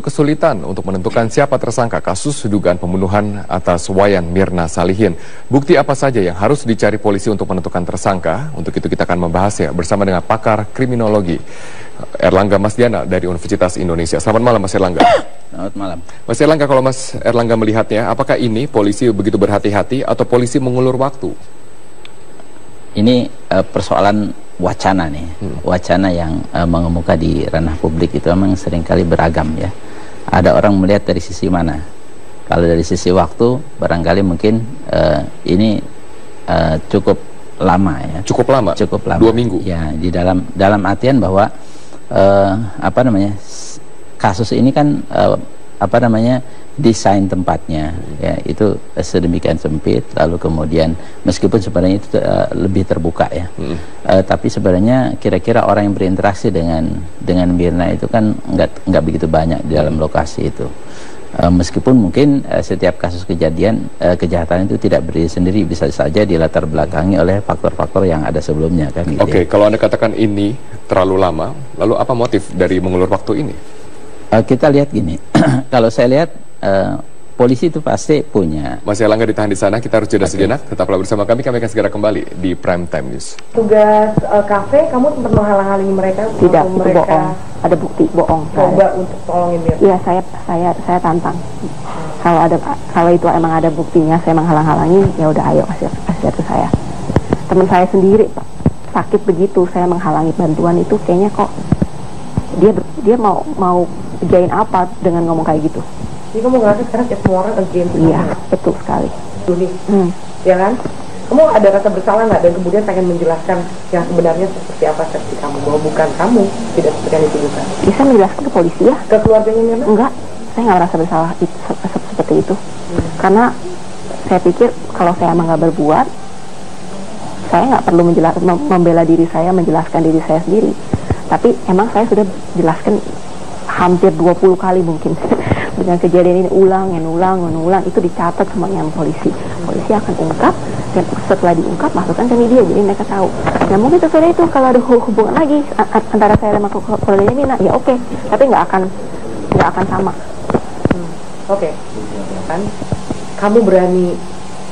Kesulitan untuk menentukan siapa tersangka kasus dugaan pembunuhan atas Wayan Mirna Salihin. Bukti apa saja yang harus dicari polisi untuk menentukan tersangka? Untuk itu kita akan membahasnya bersama dengan pakar kriminologi Erlangga Masdiana dari Universitas Indonesia. Selamat malam Mas Erlangga. Selamat malam. Mas Erlangga, kalau Mas Erlangga melihatnya, apakah ini polisi begitu berhati-hati atau polisi mengulur waktu? Ini persoalan wacana nih, wacana yang mengemuka di ranah publik itu memang seringkali beragam ya. Ada orang melihat dari sisi mana. Kalau dari sisi waktu, barangkali mungkin ini cukup lama ya. Cukup lama? Cukup lama. 2 minggu? Ya, di dalam artian bahwa kasus ini kan desain tempatnya ya itu sedemikian sempit, lalu kemudian meskipun sebenarnya itu lebih terbuka ya, tapi sebenarnya kira-kira orang yang berinteraksi dengan Mirna itu kan nggak begitu banyak di dalam lokasi itu. Meskipun mungkin setiap kasus kejahatan itu tidak berdiri sendiri, bisa saja dilatar belakangi oleh faktor-faktor yang ada sebelumnya kan gitu. Oke, kalau Anda katakan ini terlalu lama, lalu apa motif dari mengulur waktu ini? Kita lihat gini, kalau saya lihat polisi itu pasti punya. Mas Erlangga ditahan di sana, kita harus jeda sejenak. Tetaplah bersama kami akan segera kembali di Prime Time News. Tugas kafe, kamu sempat menghalang-halangi mereka? Tidak, itu bohong. Ada bukti bohong. Coba untuk tolongin Mirna. Iya, saya tantang. Kalau itu emang ada buktinya, saya menghalang-halangi, ya udah ayo kasih ke saya. Teman saya sendiri sakit begitu, saya menghalangi bantuan itu, kayaknya kok dia mau kerjain apa dengan ngomong kayak gitu. Jadi kamu ngerasa sekarang kayak semua orang against kamu? Iya, betul sekali. Duni, ya kan? Kamu ada rasa bersalah nggak dan kemudian pengen menjelaskan yang sebenarnya seperti apa versi kamu, bahwa bukan kamu, tidak seperti yang dituduhkan? Bisa menjelaskan ke polisi ya? Ke keluarganya Mirna? Enggak, saya nggak merasa bersalah seperti itu. Karena saya pikir kalau saya emang nggak berbuat, saya nggak perlu membela diri saya, menjelaskan diri saya sendiri. Tapi emang saya sudah jelaskan hampir 20 kali mungkin dengan kejadian ini, ulang, itu dicatat semuanya sama polisi. Polisi akan ungkap, dan setelah diungkap masukkan ke media, jadi mereka tahu. Nah mungkin sesudah itu kalau ada hubungan lagi antara saya sama keluarganya Mirna, ya oke, tapi nggak akan sama. Oke. Kan kamu berani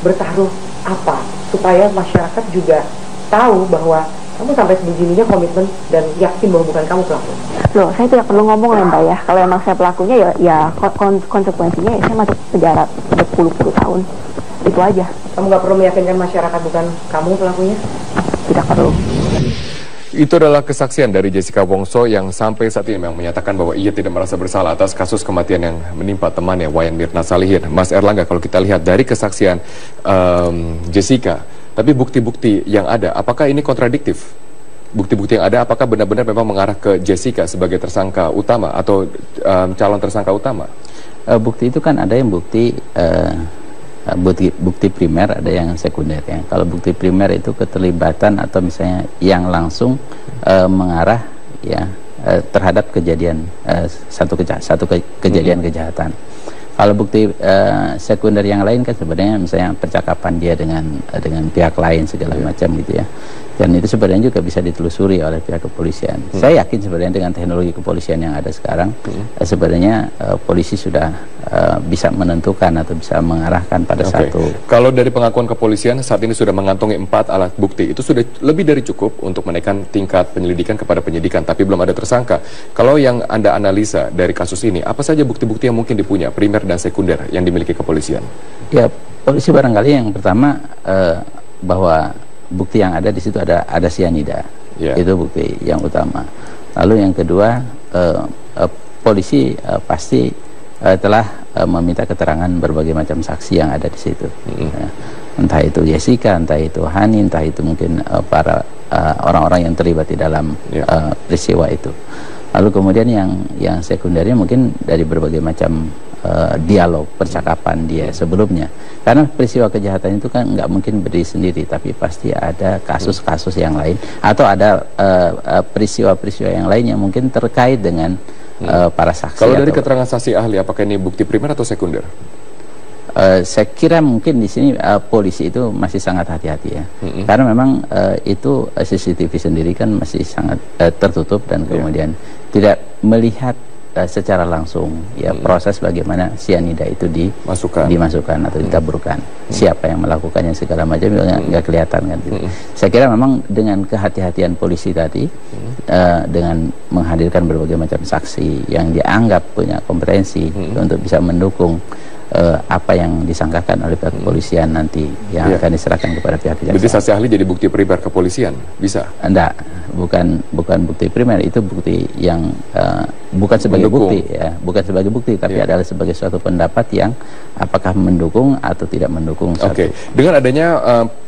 bertaruh apa supaya masyarakat juga tahu bahwa kamu sampai sebegininya komitmen dan yakin bahwa bukan kamu pelaku? Loh, saya tidak perlu ngomong ya Mbak ya. Kalau emang saya pelakunya ya konsekuensinya ya saya masuk penjara berpuluh-puluh tahun. Itu aja. Kamu nggak perlu meyakinkan masyarakat bukan kamu pelakunya? Tidak perlu. Itu adalah kesaksian dari Jessica Wongso yang sampai saat ini memang menyatakan bahwa ia tidak merasa bersalah atas kasus kematian yang menimpa temannya Wayan Mirna Salihin. Mas Erlangga, kalau kita lihat dari kesaksian Jessica, tapi bukti-bukti yang ada, apakah ini kontradiktif? Bukti-bukti yang ada, apakah benar-benar memang mengarah ke Jessica sebagai tersangka utama atau calon tersangka utama? Bukti itu kan ada yang bukti primer, ada yang sekunder ya. Kalau bukti primer itu keterlibatan atau misalnya yang langsung mengarah ya terhadap kejadian satu kejadian kejahatan. Kalau bukti sekunder yang lain kan sebenarnya misalnya percakapan dia dengan pihak lain segala macam gitu ya. Dan itu sebenarnya juga bisa ditelusuri oleh pihak kepolisian. Saya yakin sebenarnya dengan teknologi kepolisian yang ada sekarang, sebenarnya polisi sudah bisa menentukan atau bisa mengarahkan pada satu. Kalau dari pengakuan kepolisian saat ini sudah mengantongi 4 alat bukti, itu sudah lebih dari cukup untuk menaikkan tingkat penyelidikan kepada penyidikan, tapi belum ada tersangka. Kalau yang Anda analisa dari kasus ini, apa saja bukti-bukti yang mungkin dipunya, primer dan sekunder yang dimiliki kepolisian? Ya, polisi barangkali yang pertama bahwa bukti yang ada di situ ada sianida, itu bukti yang utama. Lalu yang kedua, polisi pasti telah meminta keterangan berbagai macam saksi yang ada di situ. Entah itu Jessica, entah itu Hani, entah itu mungkin para orang-orang yang terlibat di dalam peristiwa itu. Lalu kemudian yang sekundernya mungkin dari berbagai macam dialog, percakapan dia sebelumnya. Karena peristiwa kejahatan itu kan nggak mungkin berdiri sendiri, tapi pasti ada kasus-kasus yang lain atau ada peristiwa-peristiwa yang lain yang mungkin terkait dengan para saksi. Kalau dari keterangan saksi ahli, apakah ini bukti primer atau sekunder? Saya kira mungkin di sini polisi itu masih sangat hati-hati ya, karena memang itu CCTV sendiri kan masih sangat tertutup dan kemudian tidak melihat secara langsung ya proses bagaimana sianida itu dimasukkan atau ditaburkan, siapa yang melakukannya segala macam nggak kelihatan kan gitu. Saya kira memang dengan kehati-hatian polisi tadi, dengan menghadirkan berbagai macam saksi yang dianggap punya kompetensi untuk bisa mendukung apa yang disangkakan oleh pihak kepolisian nanti yang akan diserahkan kepada pihak kejaksaan. Berarti saksi ahli jadi bukti primer kepolisian, bisa? Enggak, bukan bukti primer, itu bukti yang bukan sebagai bukti ya, bukan sebagai bukti, tapi adalah sebagai suatu pendapat yang apakah mendukung atau tidak mendukung. Oke, dengan adanya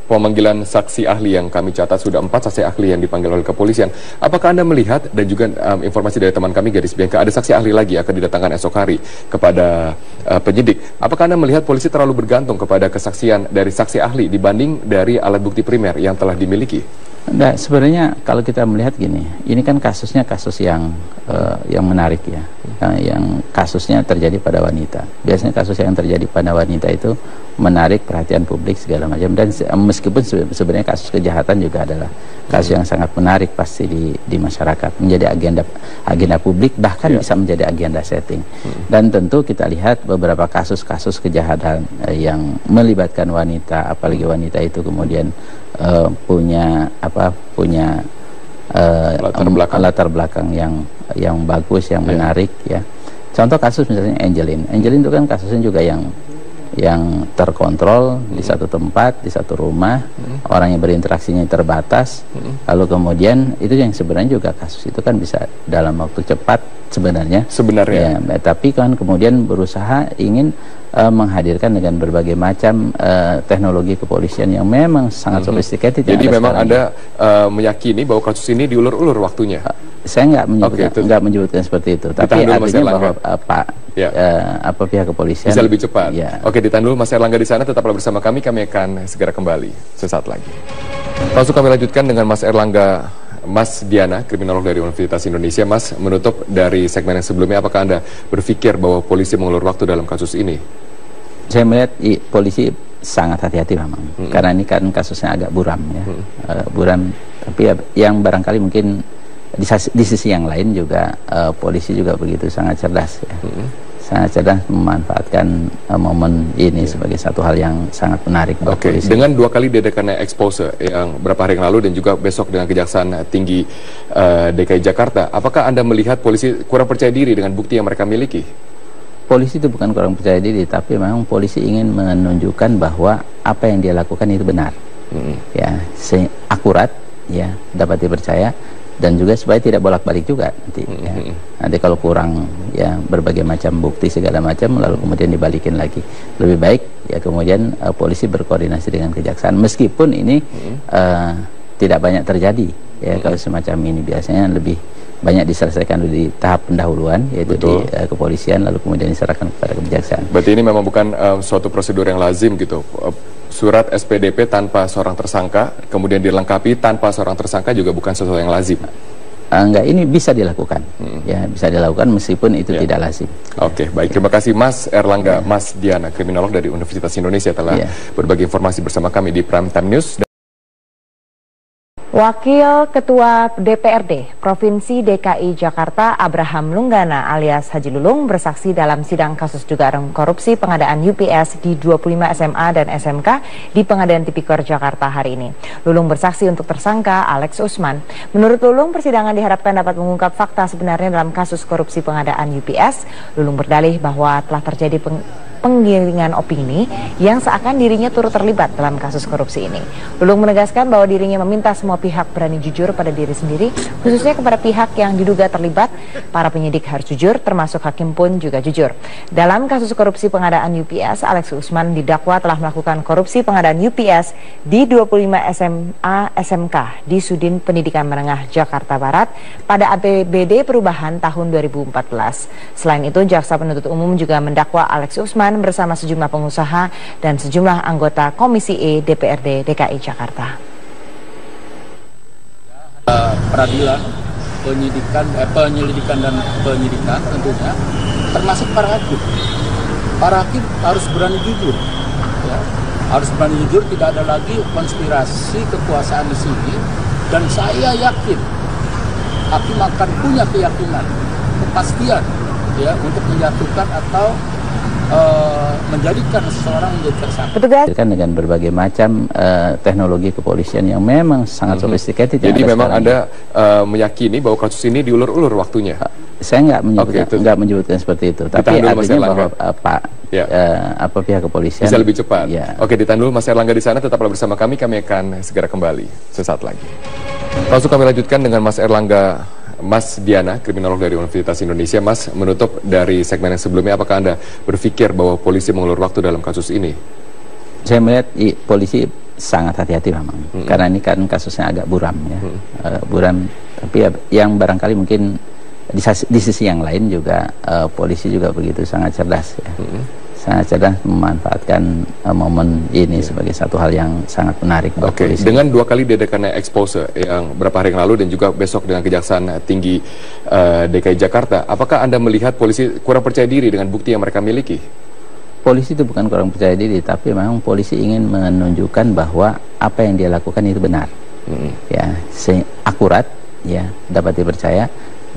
pemanggilan saksi ahli yang kami catat sudah 4 saksi ahli yang dipanggil oleh kepolisian. Apakah Anda melihat dan juga informasi dari teman kami Gadis Bianca, ada saksi ahli lagi akan didatangkan esok hari kepada penyidik. Apakah Anda melihat polisi terlalu bergantung kepada kesaksian dari saksi ahli dibanding dari alat bukti primer yang telah dimiliki? Enggak, sebenarnya kalau kita melihat gini, ini kan kasusnya kasus yang menarik ya, yang kasusnya terjadi pada wanita. Biasanya kasus yang terjadi pada wanita itu menarik perhatian publik segala macam, dan meskipun sebenarnya kasus kejahatan juga adalah kasus yang sangat menarik pasti di masyarakat, menjadi agenda publik, bahkan bisa menjadi agenda setting. Dan tentu kita lihat beberapa kasus-kasus kejahatan yang melibatkan wanita, apalagi wanita itu kemudian punya latar belakang yang bagus, yang menarik ya. Contoh kasus misalnya Angelin itu kan kasusnya juga yang terkontrol di satu tempat, di satu rumah, orang yang berinteraksinya terbatas, lalu kemudian itu yang sebenarnya juga kasus itu kan bisa dalam waktu cepat sebenarnya ya, tapi kan kemudian berusaha ingin menghadirkan dengan berbagai macam teknologi kepolisian yang memang sangat sophisticated. Jadi memang Anda meyakini bahwa kasus ini diulur-ulur waktunya? Saya nggak menyebutkan seperti itu, tapi artinya bahwa pihak kepolisian bisa lebih cepat. Oke, ditahan dulu Mas Erlangga di sana, tetaplah bersama kami akan segera kembali sesaat lagi. Langsung kami lanjutkan dengan Mas Erlangga, Mas Diana, kriminolog dari Universitas Indonesia. Mas, menutup dari segmen yang sebelumnya, apakah Anda berpikir bahwa polisi mengulur waktu dalam kasus ini? Saya melihat polisi sangat hati-hati memang, karena ini kan kasusnya agak buram ya, buram. Tapi yang barangkali mungkin di sisi yang lain juga polisi juga begitu sangat cerdas ya. Sangat cerdas memanfaatkan momen ini sebagai satu hal yang sangat menarik. Oke, dengan 2 kali diadakannya expose yang beberapa hari yang lalu dan juga besok dengan Kejaksaan Tinggi DKI Jakarta, apakah Anda melihat polisi kurang percaya diri dengan bukti yang mereka miliki? Polisi itu bukan kurang percaya diri, tapi memang polisi ingin menunjukkan bahwa apa yang dia lakukan itu benar, ya, akurat, ya, dapat dipercaya, dan juga supaya tidak bolak-balik juga nanti. Ya. Nanti kalau kurang ya berbagai macam bukti segala macam, lalu kemudian dibalikin lagi. Lebih baik ya kemudian polisi berkoordinasi dengan kejaksaan, meskipun ini tidak banyak terjadi. Ya kalau semacam ini biasanya lebih banyak diselesaikan di tahap pendahuluan, yaitu di kepolisian, lalu kemudian diserahkan kepada kejaksaan. Berarti ini memang bukan suatu prosedur yang lazim gitu. Surat SPDP tanpa seorang tersangka, kemudian dilengkapi tanpa seorang tersangka juga bukan sesuatu yang lazim. Enggak, ini bisa dilakukan. Ya, bisa dilakukan meskipun itu tidak lazim. Oke, baik. Terima kasih Mas Erlangga, Mas Diana, kriminolog dari Universitas Indonesia telah berbagi informasi bersama kami di Prime Time News. Wakil Ketua DPRD Provinsi DKI Jakarta Abraham Lunggana alias Haji Lulung bersaksi dalam sidang kasus dugaan korupsi pengadaan UPS di 25 SMA dan SMK di Pengadilan Tipikor Jakarta hari ini. Lulung bersaksi untuk tersangka Alex Usman. Menurut Lulung, persidangan diharapkan dapat mengungkap fakta sebenarnya dalam kasus korupsi pengadaan UPS. Lulung berdalih bahwa telah terjadi penggiringan opini yang seakan dirinya turut terlibat dalam kasus korupsi ini. Lulung menegaskan bahwa dirinya meminta semua pihak berani jujur pada diri sendiri, khususnya kepada pihak yang diduga terlibat. Para penyidik harus jujur, termasuk hakim pun juga jujur. Dalam kasus korupsi pengadaan UPS, Alex Usman didakwa telah melakukan korupsi pengadaan UPS di 25 SMA SMK di Sudin Pendidikan Menengah Jakarta Barat pada APBD Perubahan tahun 2014. Selain itu, Jaksa Penuntut Umum juga mendakwa Alex Usman bersama sejumlah pengusaha dan sejumlah anggota Komisi E DPRD DKI Jakarta. Peradilan, penyelidikan dan penyidikan tentunya, termasuk para hakim. para hakim harus berani jujur, ya. Harus berani jujur, tidak ada lagi konspirasi kekuasaan di sini, dan saya yakin hakim akan punya keyakinan, kepastian, ya, untuk menjatuhkan atau menjadikan seseorang menjadi tersangka. Petugas dengan berbagai macam teknologi kepolisian yang memang sangat sophisticated. Jadi memang Anda meyakini bahwa kasus ini diulur-ulur waktunya? Saya nggak menyebutkan seperti itu. Tapi artinya bahwa pihak kepolisian bisa lebih cepat. Ya. Oke, ditahan dulu Mas Erlangga di sana. Tetaplah bersama kami akan segera kembali sesaat lagi. Langsung kami lanjutkan dengan Mas Erlangga. Mas Diana, kriminolog dari Universitas Indonesia. Mas, menutup dari segmen yang sebelumnya, apakah Anda berpikir bahwa polisi mengulur waktu dalam kasus ini? Saya melihat polisi sangat hati-hati memang, karena ini kan kasusnya agak buram, ya. Buram, tapi yang barangkali mungkin di sisi yang lain juga polisi juga begitu sangat cerdas, ya. Sangat cerdas memanfaatkan momen ini sebagai satu hal yang sangat menarik buat polisi. Dengan 2 kali diadakannya expose yang beberapa hari yang lalu dan juga besok dengan Kejaksaan Tinggi DKI Jakarta, apakah Anda melihat polisi kurang percaya diri dengan bukti yang mereka miliki? Polisi itu bukan kurang percaya diri, tapi memang polisi ingin menunjukkan bahwa apa yang dia lakukan itu benar, ya, akurat, ya, dapat dipercaya.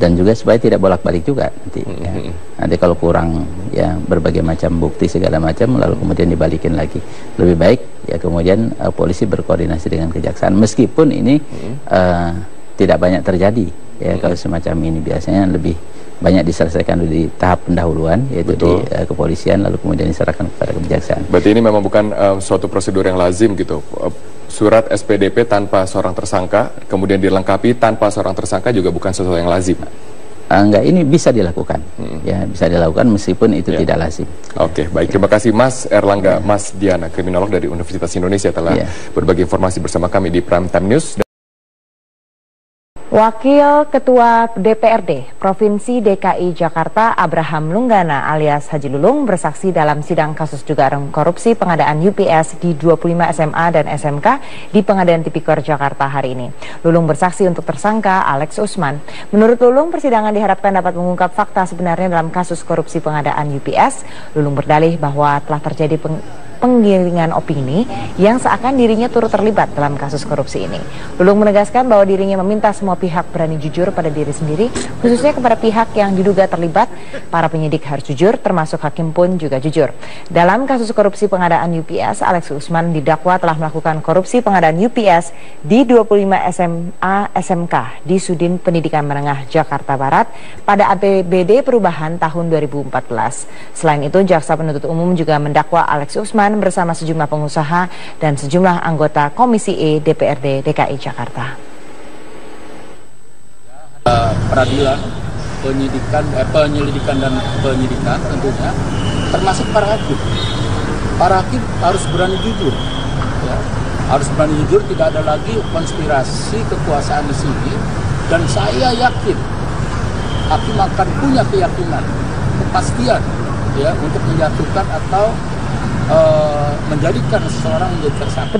Dan juga supaya tidak bolak-balik juga nanti, ya. Nanti kalau kurang, ya, berbagai macam bukti segala macam lalu kemudian dibalikin lagi, lebih baik ya kemudian polisi berkoordinasi dengan kejaksaan, meskipun ini tidak banyak terjadi, ya. Kalau semacam ini biasanya lebih banyak diselesaikan di tahap pendahuluan, yaitu di kepolisian, lalu kemudian diserahkan kepada kejaksaan. Berarti ini memang bukan suatu prosedur yang lazim gitu. Surat SPDP tanpa seorang tersangka, kemudian dilengkapi tanpa seorang tersangka juga bukan sesuatu yang lazim. Enggak, ini bisa dilakukan, ya, bisa dilakukan meskipun itu tidak lazim. Oke, baik, terima kasih Mas Erlangga, Mas Diana, kriminolog dari Universitas Indonesia telah berbagi informasi bersama kami di Prime Time News. Wakil Ketua DPRD Provinsi DKI Jakarta Abraham Lunggana alias Haji Lulung bersaksi dalam sidang kasus dugaan korupsi pengadaan UPS di 25 SMA dan SMK di Pengadilan Tipikor Jakarta hari ini. Lulung bersaksi untuk tersangka Alex Usman. Menurut Lulung, persidangan diharapkan dapat mengungkap fakta sebenarnya dalam kasus korupsi pengadaan UPS. Lulung berdalih bahwa telah terjadi penggiringan opini yang seakan dirinya turut terlibat dalam kasus korupsi ini. Lulung menegaskan bahwa dirinya meminta semua pihak berani jujur pada diri sendiri, khususnya kepada pihak yang diduga terlibat. Para penyidik harus jujur, termasuk hakim pun juga jujur. Dalam kasus korupsi pengadaan UPS, Alex Usman didakwa telah melakukan korupsi pengadaan UPS di 25 SMA SMK di Sudin Pendidikan Menengah Jakarta Barat pada APBD Perubahan tahun 2014. Selain itu, Jaksa Penuntut Umum juga mendakwa Alex Usman bersama sejumlah pengusaha dan sejumlah anggota Komisi E DPRD DKI Jakarta. Peradilan, penyelidikan dan penyidikan tentunya, termasuk para hakim. Para hakim harus berani jujur, ya. Harus berani jujur, tidak ada lagi konspirasi kekuasaan di sini, dan saya yakin hakim akan punya keyakinan, kepastian, ya, untuk menjatuhkan atau menjadikan seseorang menjadi tersangka.